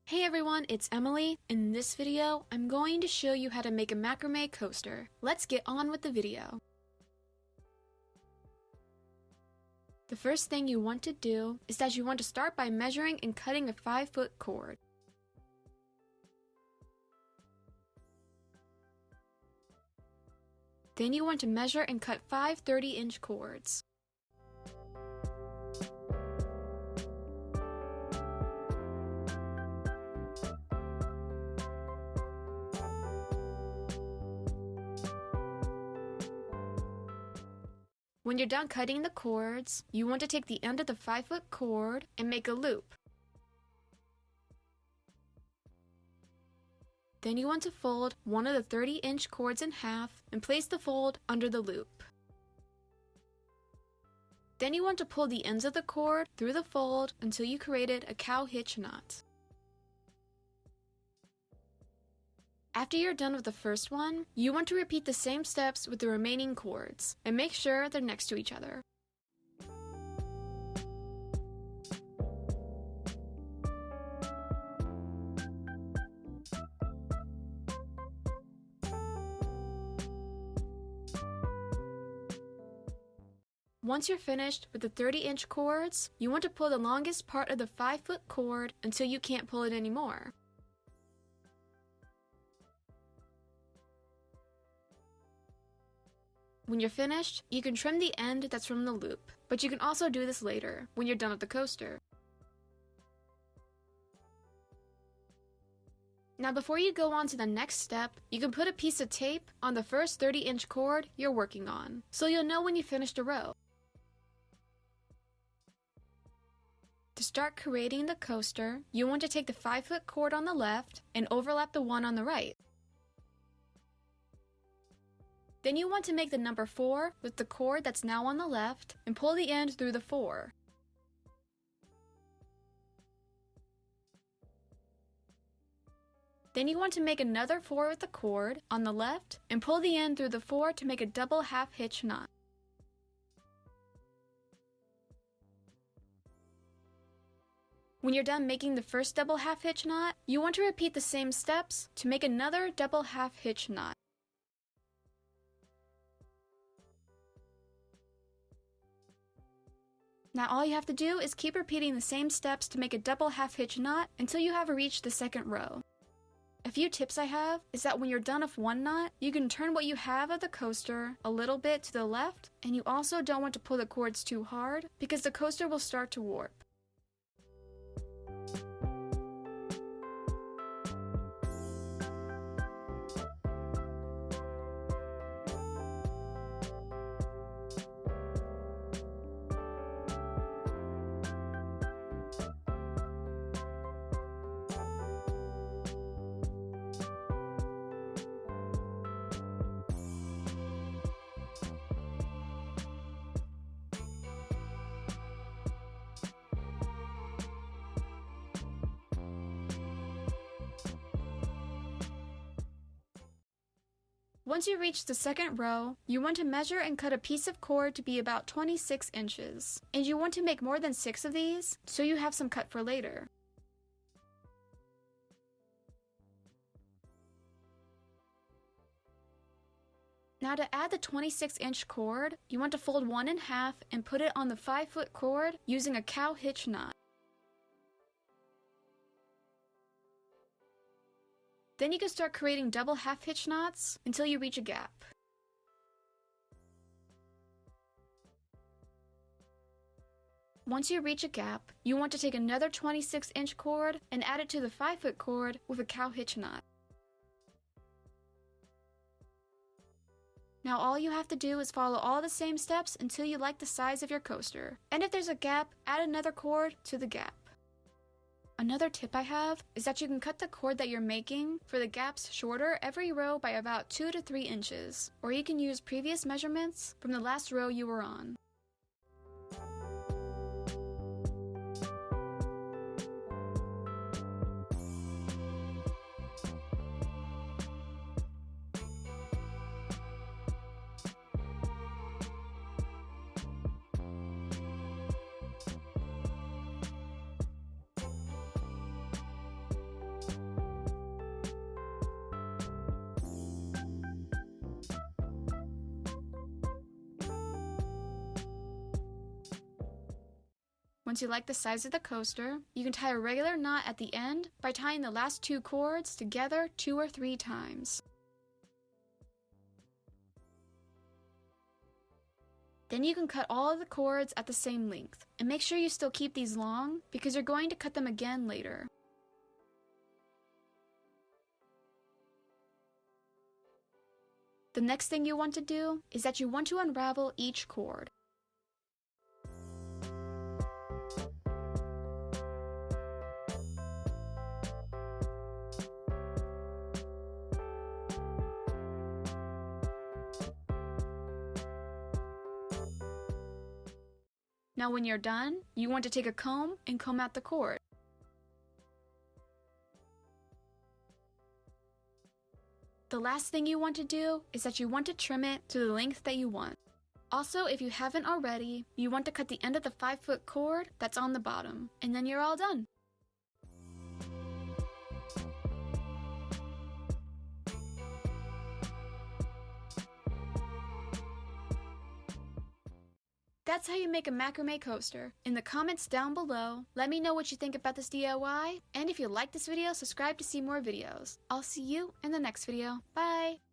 Hey everyone, it's Emily. In this video, I'm going to show you how to make a macrame coaster. Let's get on with the video. The first thing you want to do is that you want to start by measuring and cutting a 5-foot cord. Then you want to measure and cut 5 30-inch cords. When you're done cutting the cords, you want to take the end of the 5-foot cord and make a loop. Then you want to fold one of the 30-inch cords in half and place the fold under the loop. Then you want to pull the ends of the cord through the fold until you created a cow hitch knot. After you're done with the first one, you want to repeat the same steps with the remaining cords, and make sure they're next to each other. Once you're finished with the 30-inch cords, you want to pull the longest part of the 5-foot cord until you can't pull it anymore. When you're finished, you can trim the end that's from the loop, but you can also do this later, when you're done with the coaster. Now before you go on to the next step, you can put a piece of tape on the first 30-inch cord you're working on, so you'll know when you finished a row. To start creating the coaster, you want to take the 5-foot cord on the left and overlap the one on the right. Then you want to make the number 4 with the cord that's now on the left and pull the end through the 4. Then you want to make another 4 with the cord on the left and pull the end through the 4 to make a double half hitch knot. When you're done making the first double half hitch knot, you want to repeat the same steps to make another double half hitch knot. Now all you have to do is keep repeating the same steps to make a double half hitch knot until you have reached the second row. A few tips I have is that when you're done with one knot, you can turn what you have of the coaster a little bit to the left, and you also don't want to pull the cords too hard because the coaster will start to warp. Once you reach the second row, you want to measure and cut a piece of cord to be about 26 inches. And you want to make more than 6 of these, so you have some cut for later. Now to add the 26-inch cord, you want to fold one in half and put it on the 5-foot cord using a cow hitch knot. Then you can start creating double half hitch knots until you reach a gap. Once you reach a gap, you want to take another 26-inch cord and add it to the 5-foot cord with a cow hitch knot. Now all you have to do is follow all the same steps until you like the size of your coaster. And if there's a gap, add another cord to the gap. Another tip I have is that you can cut the cord that you're making for the gaps shorter every row by about 2 to 3 inches, or you can use previous measurements from the last row you were on. Once you like the size of the coaster, you can tie a regular knot at the end by tying the last 2 cords together 2 or 3 times. Then you can cut all of the cords at the same length, and make sure you still keep these long because you're going to cut them again later. The next thing you want to do is that you want to unravel each cord. Now when you're done, you want to take a comb and comb out the cord. The last thing you want to do is that you want to trim it to the length that you want. Also, if you haven't already, you want to cut the end of the 5-foot cord that's on the bottom, and then you're all done. That's how you make a macrame coaster. In the comments down below, let me know what you think about this DIY, and if you like this video, subscribe to see more videos. I'll see you in the next video. Bye!